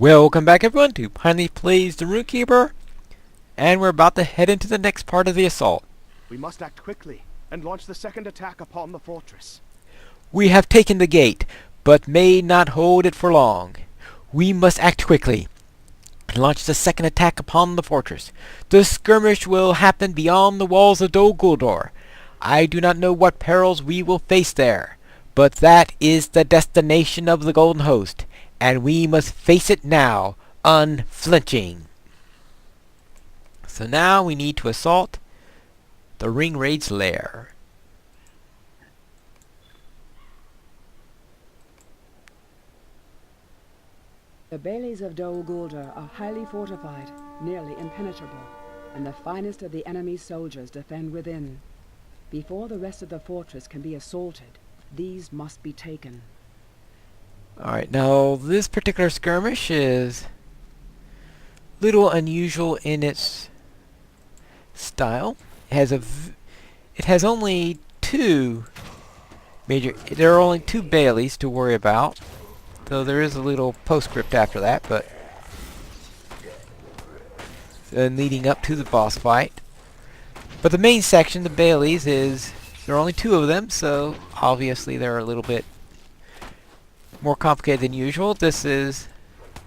Welcome back everyone to Piney Plays the Rune-keeper, and we're about to head into the next part of the assault. We must act quickly and launch the second attack upon the fortress. We have taken the gate, but may not hold it for long. We must act quickly and launch the second attack upon the fortress. The skirmish will happen beyond the walls of Dol Guldur. I do not know what perils we will face there, but that is the destination of the Golden Host, and we must face it now, unflinching. So now we need to assault the Ringwraiths' lair. The bailies of Dol Guldur are highly fortified, nearly impenetrable, and the finest of the enemy's soldiers defend within. Before the rest of the fortress can be assaulted, these must be taken. Alright, now this particular skirmish is a little unusual in its style. It has only two major. There are only two bailies to worry about, though there is a little postscript after that. But leading up to the boss fight. But the main section, the bailies, there are only two of them, so obviously they're a little bit more complicated than usual. This is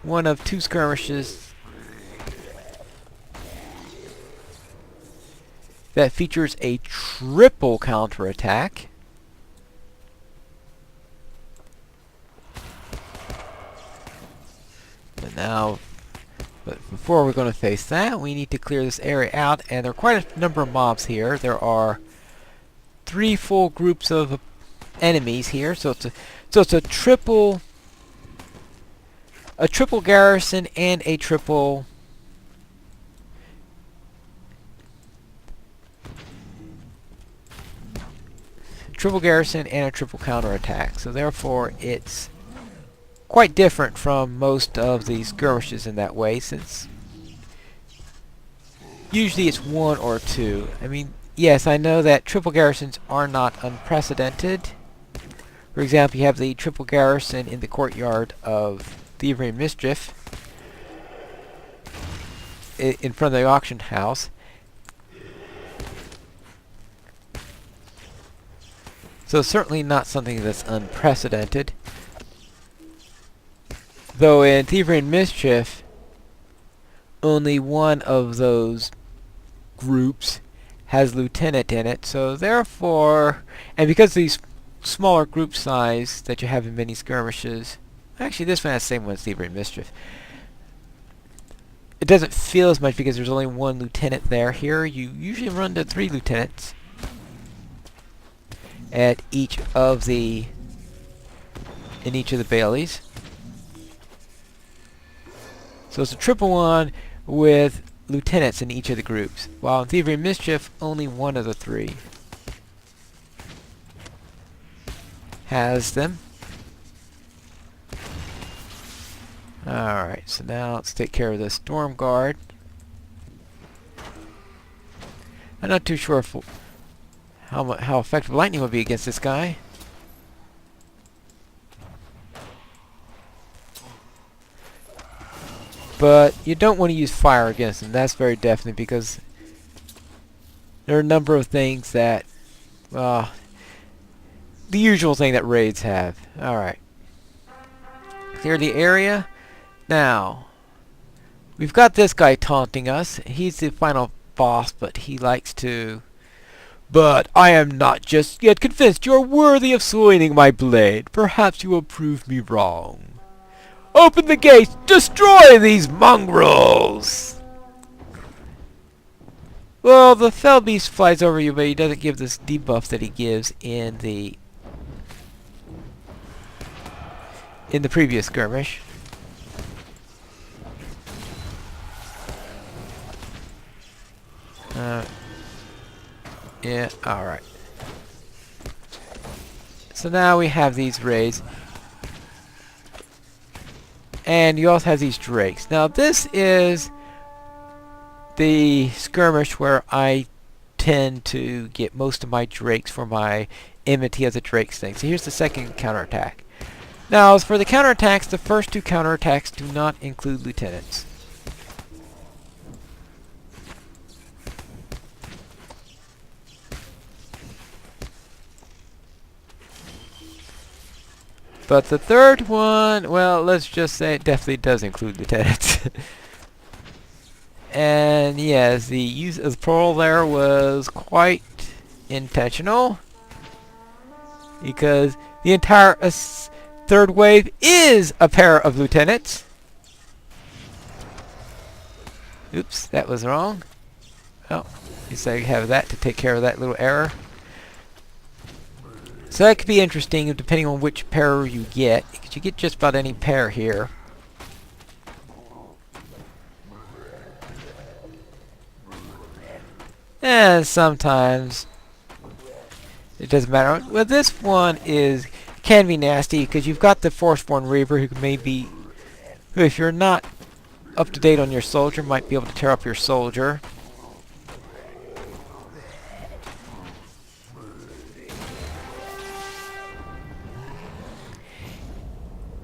one of two skirmishes that features a triple counterattack. And now, but before we're going to face that, we need to clear this area out, and there are quite a number of mobs here. There are 3 full groups of enemies here, so it's a triple garrison and a triple garrison and a triple counterattack. So therefore it's quite different from most of the skirmishes in that way, since usually it's 1 or 2. I mean, yes, I know that triple garrisons are not unprecedented. For example, you have the triple garrison in the courtyard of Thievery and Mischief in front of the auction house. So certainly not something that's unprecedented. Though in Thievery and Mischief, only one of those groups has lieutenant in it, so therefore, and because these smaller group size that you have in many skirmishes, actually this one has the same one as Thievery and Mischief, it doesn't feel as much because there's only one lieutenant there. Here you usually run to 3 lieutenants at each of the bailies. So it's a triple one with lieutenants in each of the groups, while in Thievery and Mischief only one of the 3 has them. Alright, so now let's take care of the Storm Guard. I'm not too sure if how effective lightning would be against this guy. But you don't want to use fire against him, that's very definite, because there are a number of things that, the usual thing that raids have. Alright. Clear the area. Now, we've got this guy taunting us. He's the final boss, but he likes to... But I am not just yet convinced you are worthy of swinging my blade. Perhaps you will prove me wrong. Open the gates! Destroy these mongrels! Well, the fell beast flies over you, but he doesn't give this debuff that he gives in the previous skirmish. Yeah, alright. So now we have these raids. And you also have these drakes. Now this is the skirmish where I tend to get most of my drakes for my enmity of the drakes thing. So here's the second counterattack. Now, as for the counterattacks, the first two counterattacks do not include lieutenants. But the third one, well, let's just say it definitely does include lieutenants. And yes, the use of the pearl there was quite intentional, because the entire third wave is a pair of lieutenants. Oops, that was wrong. Oh, you say you have that to take care of that little error. So that could be interesting depending on which pair you get, because you get just about any pair here. And sometimes it doesn't matter. Well, this one can be nasty because you've got the Forsworn Reaver who, if you're not up to date on your soldier, might be able to tear up your soldier.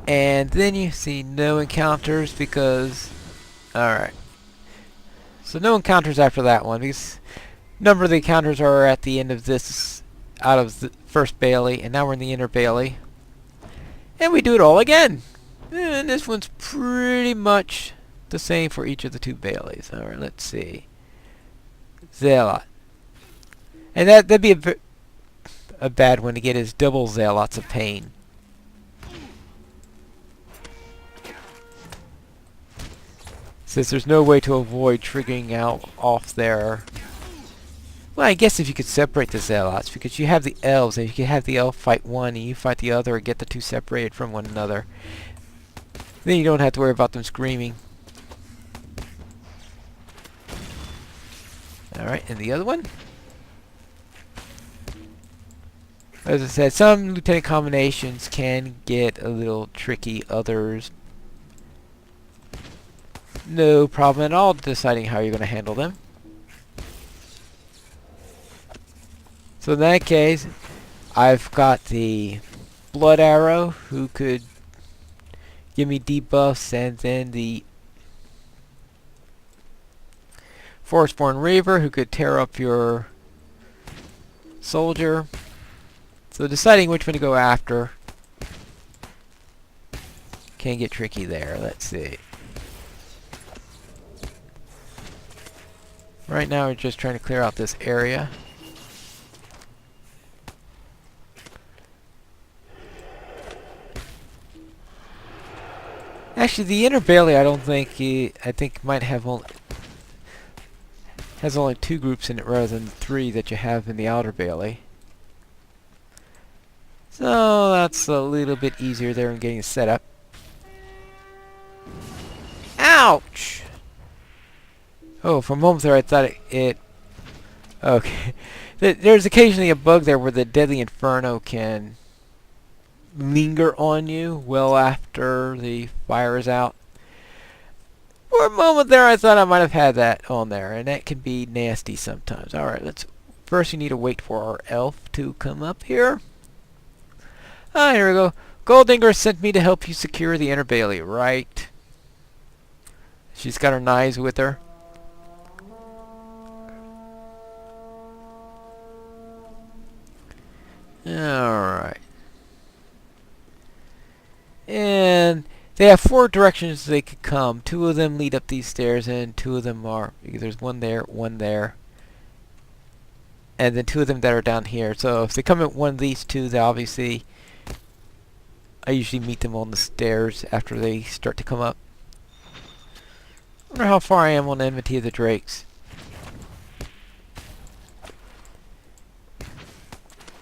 And then you see no encounters because, alright. So no encounters after that one, because a number of the encounters are at the end of this, out of the first Bailey, and now we're in the inner Bailey. And we do it all again! And this one's pretty much the same for each of the two Baileys. Alright, let's see. Zealot. And that'd be a bad one to get, is double Zealots of Pain. Since there's no way to avoid triggering out off there. Well, I guess if you could separate the Zealots, because you have the elves, and you could have the elf fight one, and you fight the other, and get the two separated from one another. Then you don't have to worry about them screaming. Alright, and the other one? As I said, some lieutenant combinations can get a little tricky, others no problem at all deciding how you're going to handle them. So in that case, I've got the Blood Arrow, who could give me debuffs, and then the Forsworn Reaver, who could tear up your soldier. So deciding which one to go after can get tricky there. Let's see. Right now we're just trying to clear out this area. Actually, the inner Bailey, I think might have has only 2 groups in it rather than 3 that you have in the outer Bailey. So that's a little bit easier there in getting set up. Ouch! Oh, for a moment there I thought it okay. There's occasionally a bug there where the Deadly Inferno can linger on you well after the fire is out. For a moment there I thought I might have had that on there, and that can be nasty sometimes. Alright, first we need to wait for our elf to come up here. Ah, here we go. Goldinger sent me to help you secure the inner Bailey, right? She's got her knives with her. Alright. And they have 4 directions they could come. 2 of them lead up these stairs, and 2 of them are... There's one there, and then 2 of them that are down here. So if they come at one of these 2, they obviously... I usually meet them on the stairs after they start to come up. I wonder how far I am on Enmity of the Drakes.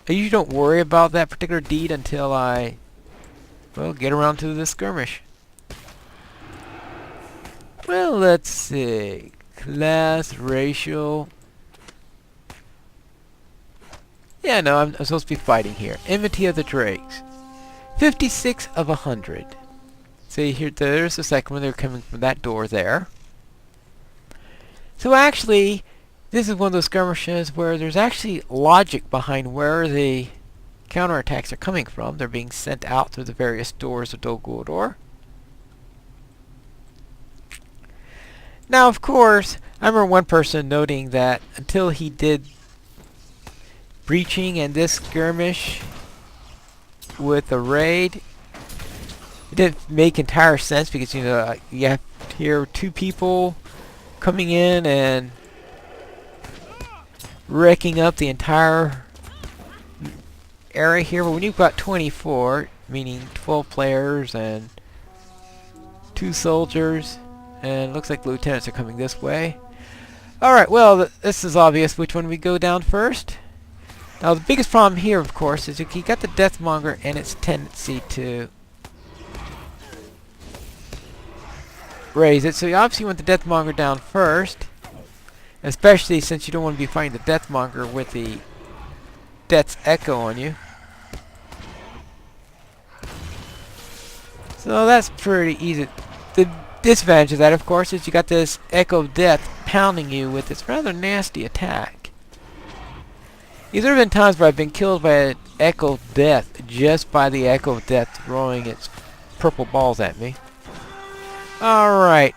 I usually don't worry about that particular deed until I, well, get around to the skirmish. Well, let's see. Class, racial. Yeah, no, I'm supposed to be fighting here. Enmity of the Drakes. 56 of 100. See, here, there's the second one. They're coming from that door there. So actually, this is one of those skirmishes where there's actually logic behind where the counterattacks are coming from. They're being sent out through the various doors of Dol Guldur. Now, of course, I remember one person noting that until he did breaching and this skirmish with the raid, it didn't make entire sense because, you know, you have here 2 people coming in and wrecking up the entire area here. But when you've got 24, meaning 12 players and 2 soldiers, and looks like lieutenants are coming this way. Alright, well, this is obvious which one we go down first. Now, the biggest problem here, of course, is you got the Deathmonger and its tendency to raise it. So you obviously want the Deathmonger down first, especially since you don't want to be fighting the Deathmonger with the Death's Echo on you. So that's pretty easy. The disadvantage of that, of course, is you got this Echo of Death pounding you with its rather nasty attack. There have been times where I've been killed by an Echo of Death just by the Echo of Death throwing its purple balls at me. Alright.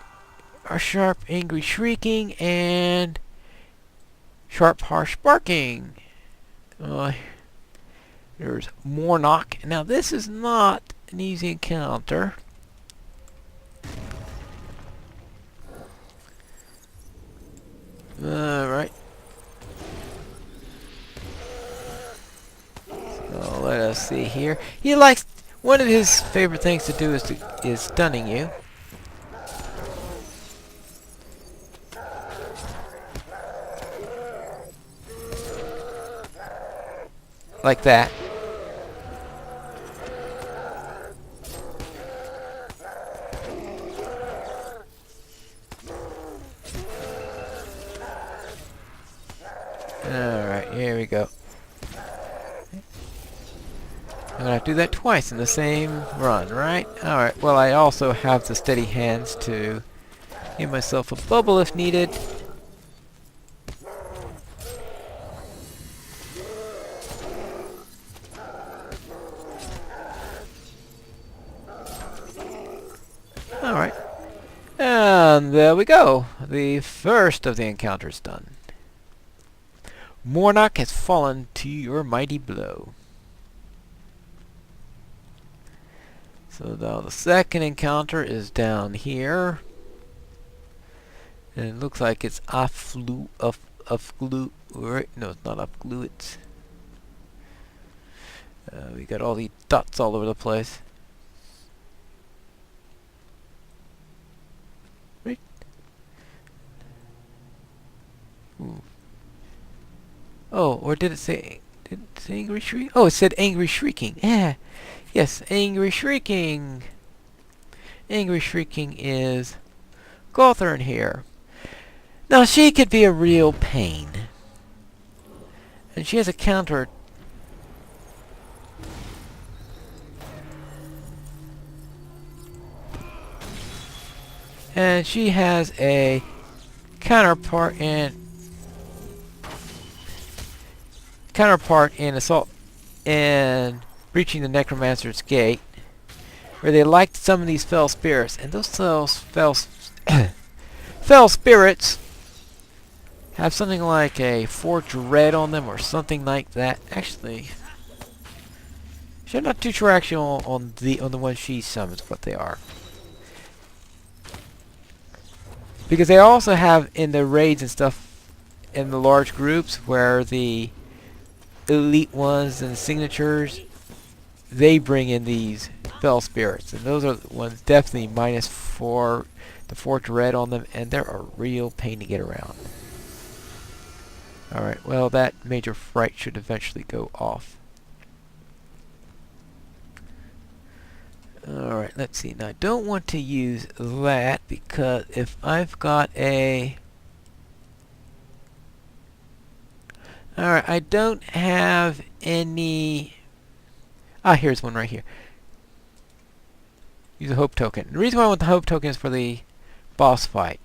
Our sharp, angry shrieking and sharp, harsh barking. There's Mornock. Now, this is not an easy encounter. Alright. So let us see here. He likes, one of his favorite things to do is stunning you. Like that. Alright, here we go. I'm gonna have to do that twice in the same run, right? Alright, well, I also have the steady hands to give myself a bubble if needed. Alright. And there we go. The first of the encounters done. Mornock has fallen to your mighty blow. So now the second encounter is down here. And it looks like it's no, it's not Afglu, it's we got all the dots all over the place. Right? Ooh. Oh, or did it say angry shriek? Oh, it said angry shrieking. Yeah. Yes, angry shrieking. Angry shrieking is Gawthorne here. Now, she could be a real pain. And she has a counter. And she has a counterpart in assault and breaching the Necromancer's gate, where they like to summon these fell spirits, and those fell spirits have something like a 4 dread on them or something like that. Actually, I'm not too sure actually on the one she summons what they are, because they also have in the raids and stuff in the large groups where the elite ones and the signatures, they bring in these fell spirits, and those are the ones definitely minus 4 dread on them, and they're a real pain to get around. Alright, well, that major fright should eventually go off. Alright, let's see. Now, I don't want to use that, because if I've got a... Alright, I don't have any... Ah, here's one right here. Use a hope token. The reason why I want the hope token is for the boss fight,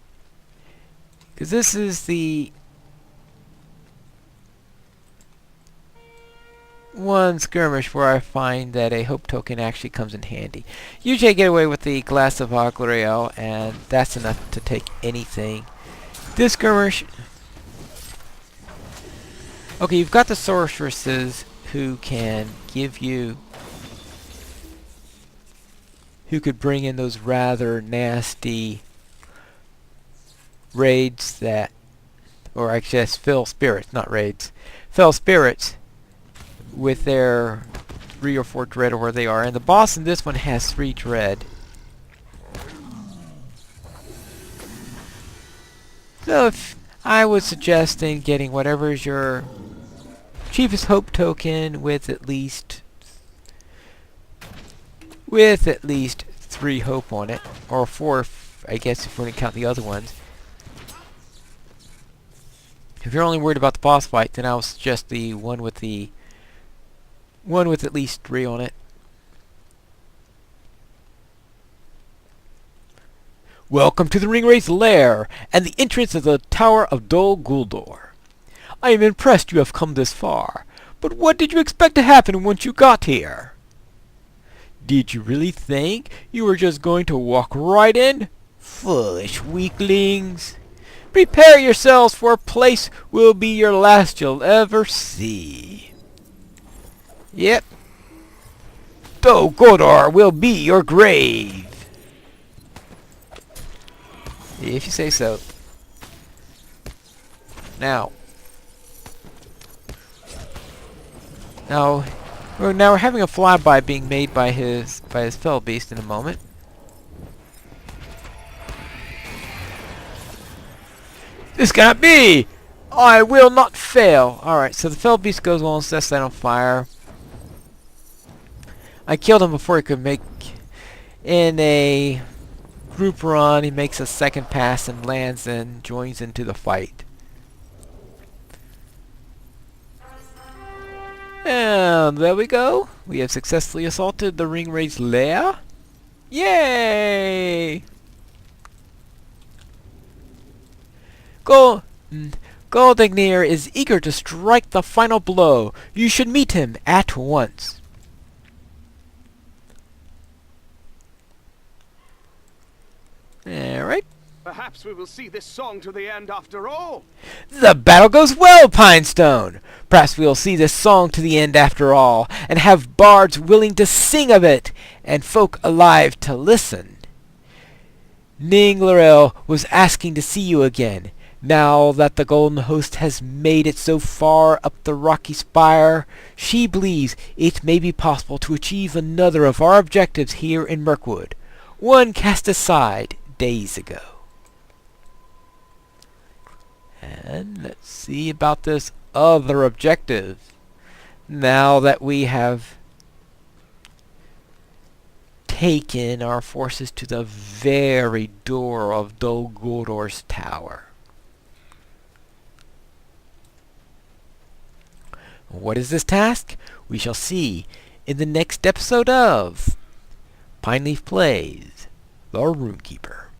because this is the one skirmish where I find that a hope token actually comes in handy. Usually I get away with the glass of Aglareal, and that's enough to take anything. This skirmish... Okay, you've got the sorceresses who can give you... who could bring in those rather nasty raids that... or I guess fell spirits, not raids. Fell spirits with their 3 or 4 dread or where they are. And the boss in this one has 3 dread. So if I was suggesting getting whatever is your cheapest hope token with at least 3 hope on it, or 4 I guess if we're going to count the other ones. If you're only worried about the boss fight, then I'll suggest the one with at least 3 on it. Welcome to the Ringwraiths' Lair and the entrance of the Tower of Dol Guldur. I am impressed you have come this far, but what did you expect to happen once you got here? Did you really think you were just going to walk right in? Foolish weaklings. Prepare yourselves, for a place will be your last you'll ever see. Yep. Dol Guldur will be your grave. If you say so. Now we're having a flyby being made by his fell beast in a moment. This cannot be! I will not fail! Alright, so the fell beast goes on, sets that on fire. I killed him before he could make in a group run. He makes a second pass and lands and joins into the fight. And there we go. We have successfully assaulted the Ringwraiths' lair. Yay! Goldignir is eager to strike the final blow. You should meet him at once. Alright. Perhaps we will see this song to the end after all. The battle goes well, Pinestone! Perhaps we'll see this song to the end after all, and have bards willing to sing of it, and folk alive to listen. Ninglarel was asking to see you again. Now that the Golden Host has made it so far up the rocky spire, she believes it may be possible to achieve another of our objectives here in Mirkwood, one cast aside days ago. And let's see about this other objective. Now that we have taken our forces to the very door of Dol Guldur's tower. What is this task? We shall see in the next episode of Pineleaf Plays the Rune-keeper.